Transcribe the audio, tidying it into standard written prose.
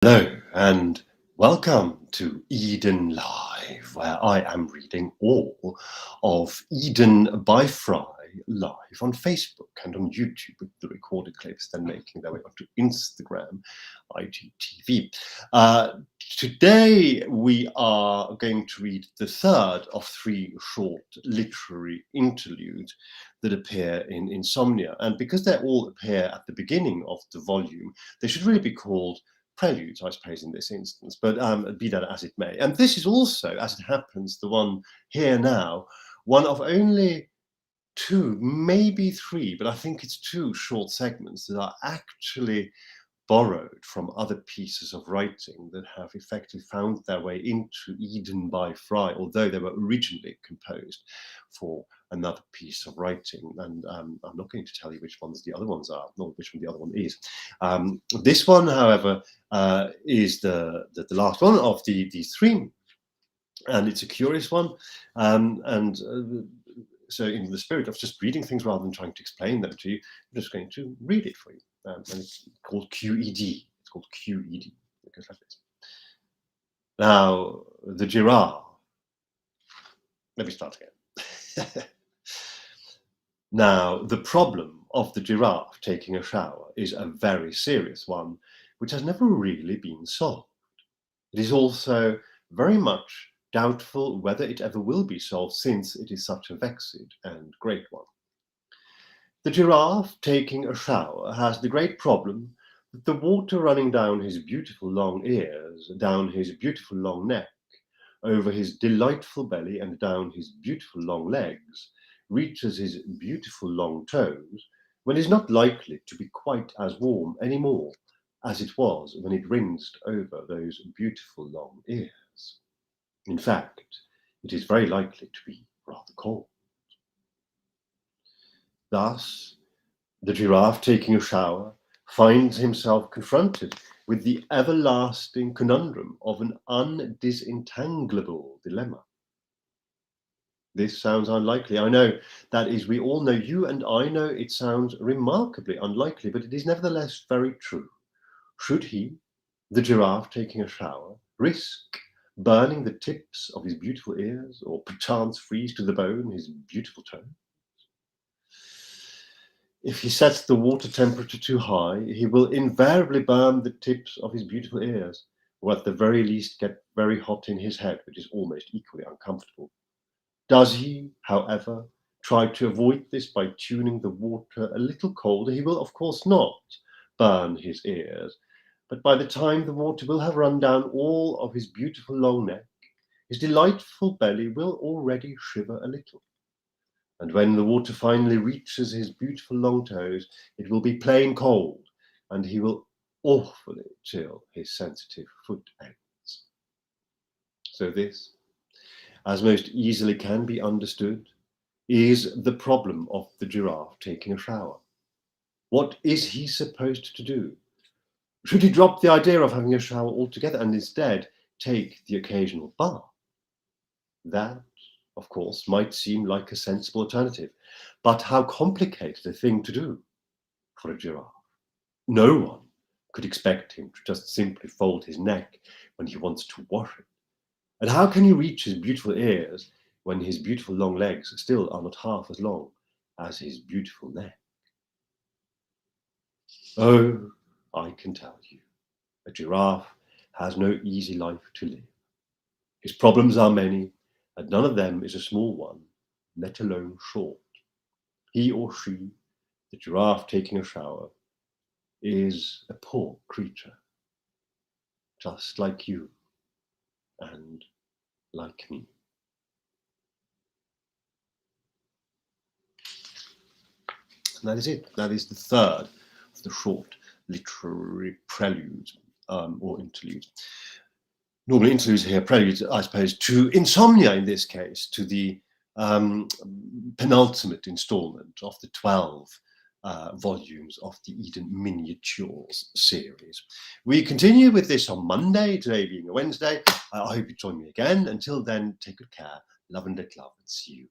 Hello and welcome to Eden Live, where I am reading all of Eden by FREI live on Facebook and on YouTube, with the recorded clips then making their way onto Instagram, IGTV. Today we are going to read the third of three short literary interludes that appear in Insomnia. And because they all appear at the beginning of the volume, they should really be called preludes, I suppose, in this instance, but be that as it may. And this is also, as it happens, the one here now, one of only two, maybe three, but I think it's two short segments that are actually borrowed from other pieces of writing that have effectively found their way into Eden by FREI, although they were originally composed for another piece of writing. And I'm not going to tell you which ones the other ones are, nor which one the other one is. This one, however, is the last one of these three, and it's a curious one. So in the spirit of just reading things rather than trying to explain them to you, I'm just going to read it for you. And it's called QED. It's called QED. It goes like this. Now, the giraffe. Let me start again. Now, the problem of the giraffe taking a shower is a very serious one, which has never really been solved. It is also very much doubtful whether it ever will be solved, since it is such a vexed and great one. The giraffe taking a shower has the great problem that the water running down his beautiful long ears, down his beautiful long neck, over his delightful belly and down his beautiful long legs, reaches his beautiful long toes, when it is not likely to be quite as warm any more as it was when it rinsed over those beautiful long ears. In fact, it is very likely to be rather cold. Thus, the giraffe taking a shower finds himself confronted with the everlasting conundrum of an undisentangleable dilemma. This sounds unlikely. I know, that is, we all know, you and I know it sounds remarkably unlikely, but it is nevertheless very true. Should he, the giraffe taking a shower, risk burning the tips of his beautiful ears, or perchance freeze to the bone his beautiful toes? If he sets the water temperature too high, he will invariably burn the tips of his beautiful ears, or at the very least get very hot in his head, which is almost equally uncomfortable. Does he, however, try to avoid this by tuning the water a little colder, he will of course not burn his ears, but by the time the water will have run down all of his beautiful long neck, his delightful belly will already shiver a little. And when the water finally reaches his beautiful long toes, it will be plain cold, and he will awfully chill his sensitive foot ends. So this, as most easily can be understood, is the problem of the giraffe taking a shower. What is he supposed to do? Should he drop the idea of having a shower altogether and instead take the occasional bath? That, of course, might seem like a sensible alternative, but how complicated a thing to do for a giraffe. No one could expect him to just simply fold his neck when he wants to wash it. And how can he reach his beautiful ears when his beautiful long legs still are not half as long as his beautiful neck? Oh, I can tell you, a giraffe has no easy life to live. His problems are many, and none of them is a small one, let alone short. He or she, the giraffe taking a shower, is a poor creature, just like you and like me. And that is it. That is the third of the short literary preludes or interludes. Normally interludes here, preludes, I suppose, to Insomnia in this case, to the penultimate installment of the 12 volumes of the Eden Miniatures series. We continue with this on Monday, today being a Wednesday. I hope you join me again. Until then, take good care, love and let love, and see you